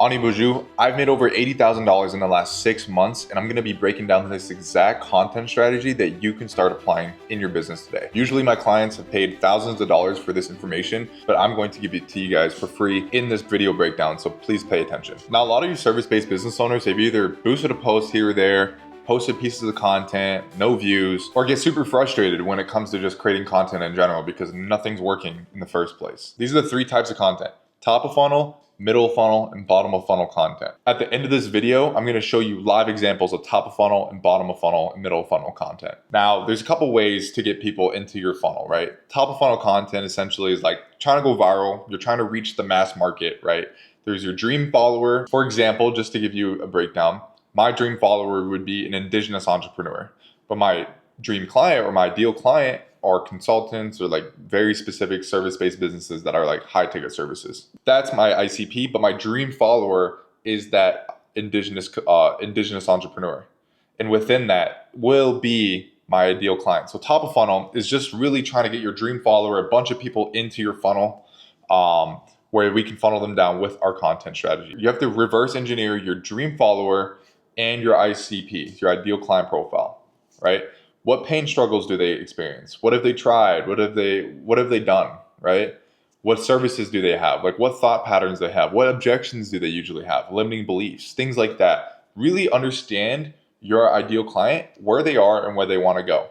Ani Boujou, I've made over $80,000 in the last 6 months, and I'm going to be breaking down this exact content strategy that you can start applying in your business today. Usually my clients have paid thousands of dollars for this information, but I'm going to give it to you guys for free in this video breakdown, so please pay attention. Now, a lot of you service-based business owners have either boosted a post here or there, posted pieces of content, no views, or get super frustrated when it comes to just creating content in general because nothing's working in the first place. These are the 3 types of content: top of funnel, middle of funnel, and bottom of funnel content. At the end of this video, I'm going to show you live examples of top of funnel and bottom of funnel and middle of funnel content. Now, there's a couple ways to get people into your funnel, right? Top of funnel content essentially is like trying to go viral. You're trying to reach the mass market, right? There's your dream follower. For example, just to give you a breakdown, my dream follower would be an indigenous entrepreneur, but my dream client or my ideal client are consultants or like very specific service-based businesses that are like high ticket services. That's my ICP, but my dream follower is that indigenous entrepreneur. And within that will be my ideal client. So top of funnel is just really trying to get your dream follower, a bunch of people into your funnel, where we can funnel them down with our content strategy. You have to reverse engineer your dream follower and your ICP, your ideal client profile, right? What pain struggles do they experience? What have they tried? What have they done, right? What services do they have? Like what thought patterns they have? What objections do they usually have? Limiting beliefs, things like that. Really understand your ideal client, where they are and where they want to go.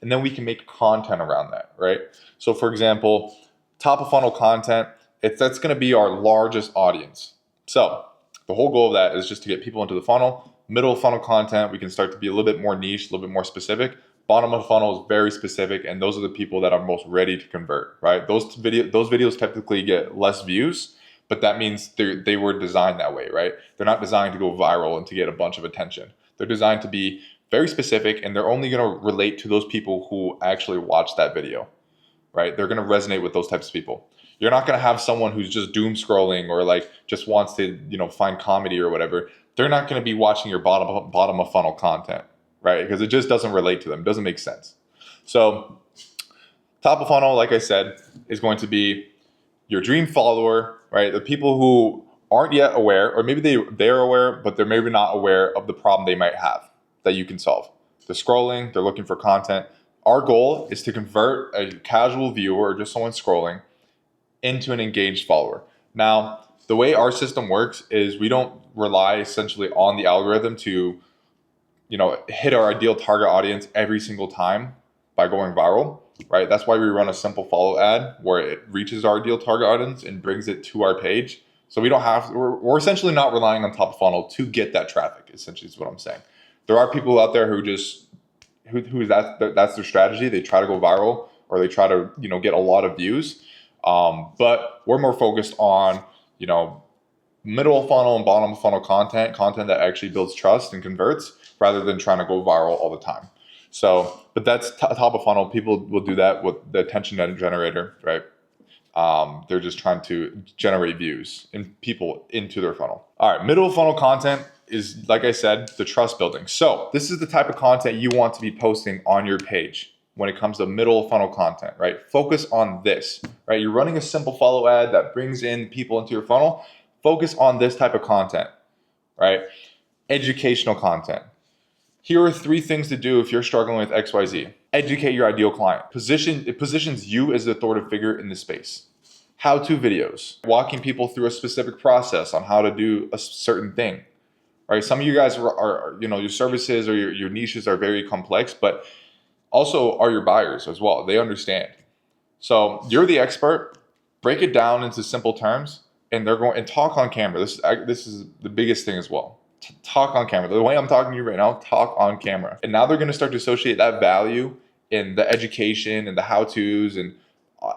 And then we can make content around that, right? So for example, top of funnel content, that's going to be our largest audience. So the whole goal of that is just to get people into the funnel. Middle of funnel content, we can start to be a little bit more niche, a little bit more specific. Bottom of funnel is very specific, and those are the people that are most ready to convert, right? Those videos typically get less views, but that means they were designed that way, right? They're not designed to go viral and to get a bunch of attention. They're designed to be very specific, and they're only going to relate to those people who actually watch that video, right? They're going to resonate with those types of people. You're not going to have someone who's just doom scrolling or like just wants to, find comedy or whatever. They're not going to be watching your bottom of funnel content, right? Because it just doesn't relate to them. It doesn't make sense. So top of funnel, like I said, is going to be your dream follower, right? The people who aren't yet aware, or maybe they're aware, but they're maybe not aware of the problem they might have that you can solve. They're scrolling, they're looking for content. Our goal is to convert a casual viewer or just someone scrolling into an engaged follower. Now, the way our system works is we don't rely essentially on the algorithm to, hit our ideal target audience every single time by going viral, right? That's why we run a simple follow ad where it reaches our ideal target audience and brings it to our page. So we don't have, we're essentially not relying on top of funnel to get that traffic, essentially is what I'm saying. There are people out there who that's their strategy. They try to go viral or they try to, get a lot of views. But we're more focused on, middle of funnel and bottom of funnel content that actually builds trust and converts rather than trying to go viral all the time. So, but that's top of funnel. People will do that with the attention generator, right? They're just trying to generate views and people into their funnel. All right, middle of funnel content is, like I said, the trust building. So this is the type of content you want to be posting on your page when it comes to middle of funnel content, right? Focus on this, right? You're running a simple follow ad that brings in people into your funnel. Focus on this type of content, right? Educational content. Here are 3 things to do if you're struggling with XYZ. Educate your ideal client. It positions you as the authoritative figure in the space. How-to videos, walking people through a specific process on how to do a certain thing, right? Some of you guys are your services or your niches are very complex, but also are your buyers as well. They understand. So you're the expert. Break it down into simple terms, and they're going and talk on camera. This is the biggest thing as well. Talk on camera. The way I'm talking to you right now, talk on camera. And now they're going to start to associate that value in the education and the how-tos and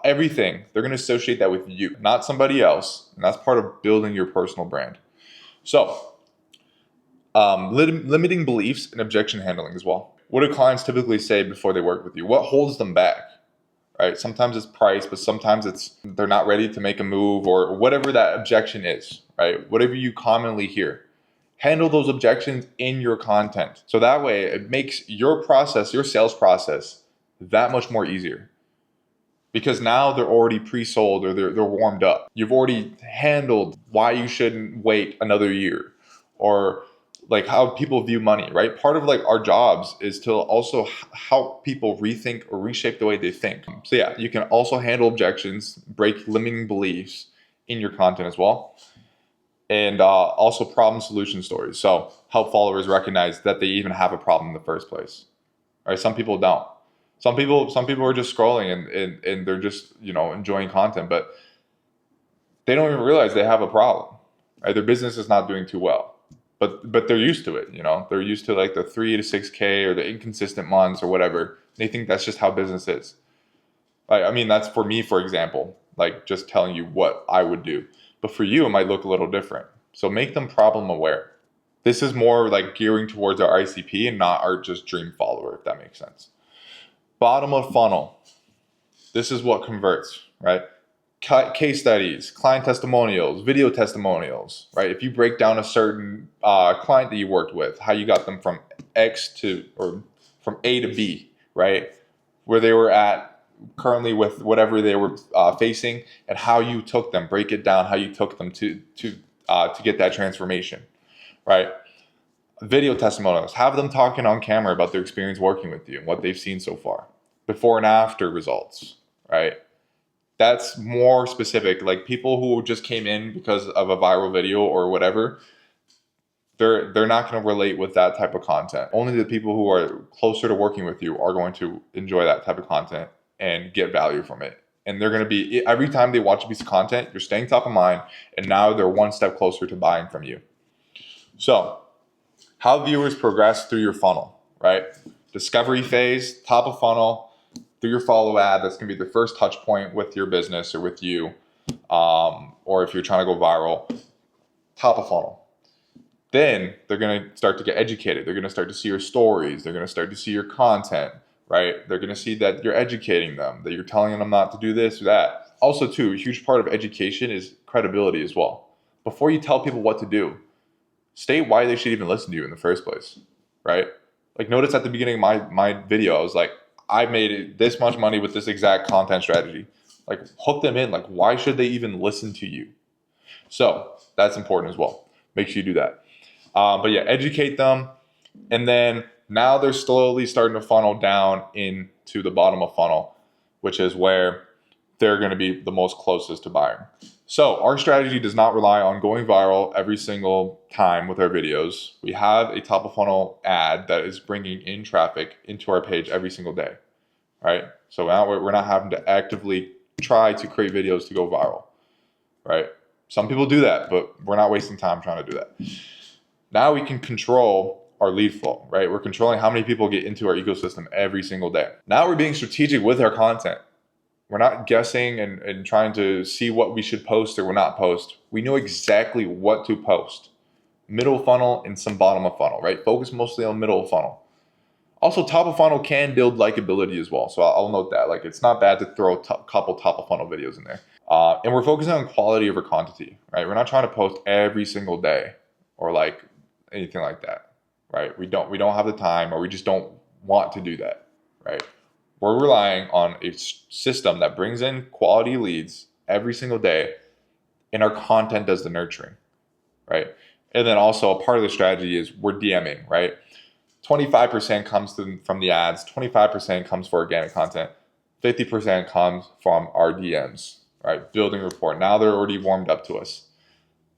everything. They're going to associate that with you, not somebody else. And that's part of building your personal brand. So limiting beliefs and objection handling as well. What do clients typically say before they work with you? What holds them back? Right? Sometimes it's price, but sometimes it's they're not ready to make a move or whatever that objection is, right? Whatever you commonly hear. Handle those objections in your content. So that way it makes your process, your sales process, that much more easier. because now they're already pre-sold or they're warmed up. You've already handled why you shouldn't wait another year, or like how people view money, right? Part of like our jobs is to also help people rethink or reshape the way they think. So yeah, you can also handle objections, break limiting beliefs in your content as well, and also problem solution stories. So help followers recognize that they even have a problem in the first place. Right? Some people don't. Some people are just scrolling and they're just enjoying content, but they don't even realize they have a problem. Right? Their business is not doing too well, but they're used to it. They're used to like the 3 to 6K or the inconsistent months or whatever. They think that's just how business is. I mean, that's for me, for example, like just telling you what I would do. But for you, it might look a little different. So make them problem aware. This is more like gearing towards our ICP and not our just dream follower, if that makes sense. Bottom of funnel. This is what converts, right? Case studies, client testimonials, video testimonials, right? If you break down a certain client that you worked with, how you got them from X to, or from A to B, right? Where they were at currently with whatever they were facing, and how you took them, break it down, how you took them to get that transformation, right? Video testimonials, have them talking on camera about their experience working with you and what they've seen so far, before and after results, right? That's more specific. Like people who just came in because of a viral video or whatever, they're not going to relate with that type of content. Only the people who are closer to working with you are going to enjoy that type of content and get value from it. And they're going to be, every time they watch a piece of content, you're staying top of mind, and now they're one step closer to buying from you. So how viewers progress through your funnel, right? Discovery phase, top of funnel, through your follow ad. That's going to be the first touch point with your business or with you, or if you're trying to go viral. Top of funnel. Then they're going to start to get educated. They're going to start to see your stories. They're going to start to see your content, right? They're going to see that you're educating them, that you're telling them not to do this or that. Also, too, a huge part of education is credibility as well. Before you tell people what to do, state why they should even listen to you in the first place, right? Like notice at the beginning of my video, I was like, I made this much money with this exact content strategy. Like hook them in. Like why should they even listen to you? So that's important as well. Make sure you do that. But yeah, educate them. And then now they're slowly starting to funnel down into the bottom of funnel, which is where they're going to be the most closest to buying. So our strategy does not rely on going viral every single time with our videos. We have a top of funnel ad that is bringing in traffic into our page every single day, right? So now we're not having to actively try to create videos to go viral, right? Some people do that, but we're not wasting time trying to do that. Now we can control our lead flow, right? We're controlling how many people get into our ecosystem every single day. Now we're being strategic with our content. We're not guessing and trying to see what we should post or not post. We know exactly what to post. Middle funnel and some bottom of funnel, right? Focus mostly on middle of funnel. Also, top of funnel can build likability as well. So I'll note that. Like it's not bad to throw a couple top of funnel videos in there. And we're focusing on quality over quantity, right? We're not trying to post every single day or like anything like that, right? We don't have the time, or we just don't want to do that, right? We're relying on a system that brings in quality leads every single day, and our content does the nurturing, right? And then also a part of the strategy is we're DMing, right? 25% comes from the ads, 25% comes for organic content, 50% comes from our DMs, right? Building rapport. Now they're already warmed up to us.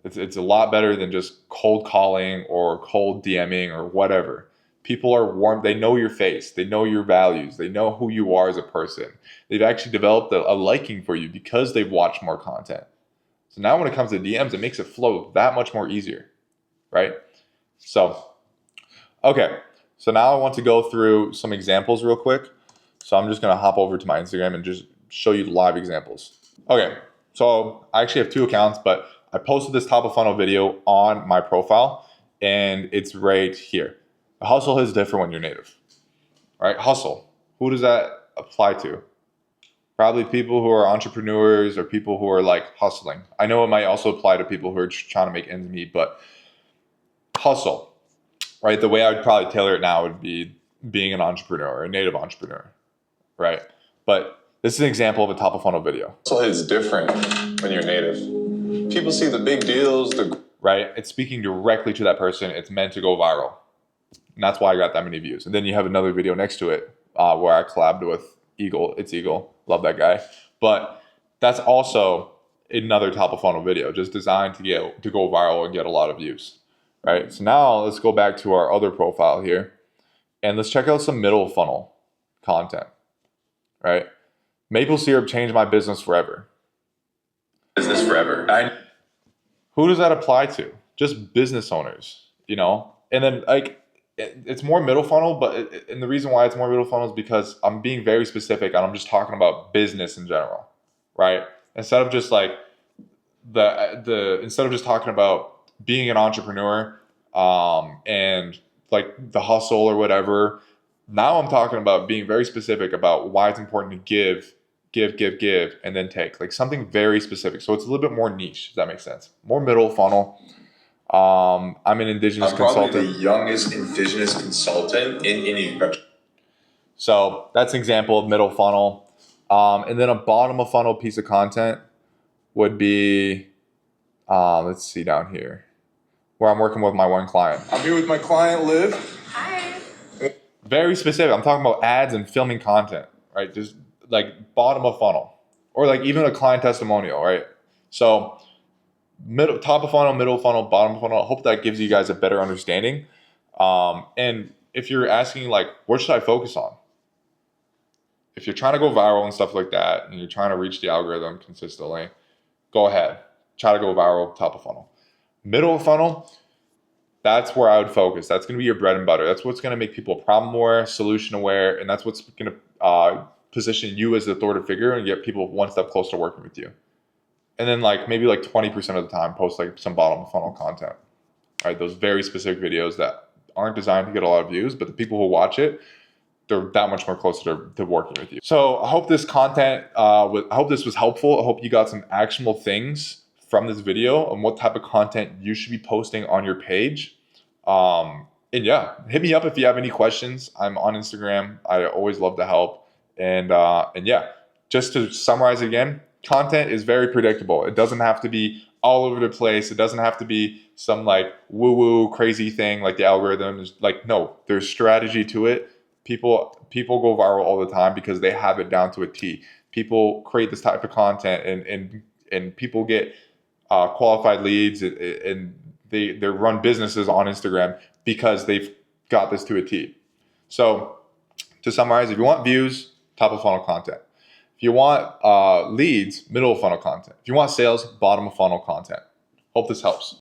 It's a lot better than just cold calling or cold DMing or whatever. People are warm. They know your face. They know your values. They know who you are as a person. They've actually developed a liking for you because they've watched more content. So now when it comes to DMs, it makes it flow that much more easier, right? So, okay. So now I want to go through some examples real quick. So I'm just going to hop over to my Instagram and just show you live examples. Okay. So I actually have 2 accounts, but I posted this top of funnel video on my profile, and it's right here. The hustle is different when you're native, right? Hustle. Who does that apply to? Probably people who are entrepreneurs or people who are like hustling. I know it might also apply to people who are trying to make ends meet, but hustle, right? The way I would probably tailor it now would be being an entrepreneur or a native entrepreneur, right? But this is an example of a top of funnel video. So it's different when you're native. People see the big deals, right? It's speaking directly to that person. It's meant to go viral. And that's why I got that many views. And then you have another video next to it where I collabed with Eagle. It's Eagle. Love that guy. But that's also another top of funnel video, just designed to go viral and get a lot of views, right? So now let's go back to our other profile here and let's check out some middle funnel content, right? Maple syrup changed my business forever. business forever. Who does that apply to? Just business owners, you know? And then like, it's more middle funnel, but and the reason why it's more middle funnel is because I'm being very specific and I'm just talking about business in general, right? Instead of just like instead of just talking about being an entrepreneur and like the hustle or whatever, now I'm talking about being very specific about why it's important to give, and then take, like something very specific. So it's a little bit more niche, if that makes sense. More middle funnel. I'm an indigenous consultant. Probably the youngest indigenous consultant in any. So that's an example of middle funnel. And then a bottom of funnel piece of content would be, let's see down here, where I'm working with my one client. I'm here with my client, Liv. Hi. Very specific. I'm talking about ads and filming content, right? Just like bottom of funnel, or like even a client testimonial, right? So top of funnel, middle funnel, bottom of funnel. I hope that gives you guys a better understanding. And if you're asking like, what should I focus on? If you're trying to go viral and stuff like that, and you're trying to reach the algorithm consistently, go ahead. Try to go viral, top of funnel. Middle of funnel, that's where I would focus. That's going to be your bread and butter. That's what's going to make people problem aware, solution aware, and that's what's going to position you as the authoritative figure and get people one step closer to working with you. And then like maybe like 20% of the time, post like some bottom of funnel content, right? Those very specific videos that aren't designed to get a lot of views, but the people who watch it, they're that much more closer to working with you. So I hope this content, I hope this was helpful. I hope you got some actionable things from this video on what type of content you should be posting on your page. And yeah, hit me up if you have any questions. I'm on Instagram. I always love to help. And yeah, just to summarize again, content is very predictable. It doesn't have to be all over the place. It doesn't have to be some like woo-woo crazy thing like the algorithm is like, no, there's strategy to it. People go viral all the time because they have it down to a T. People create this type of content and people get qualified leads and they run businesses on Instagram because they've got this to a T. So to summarize, if you want views, top of funnel content. If you want leads, middle of funnel content. If you want sales, bottom of funnel content. Hope this helps.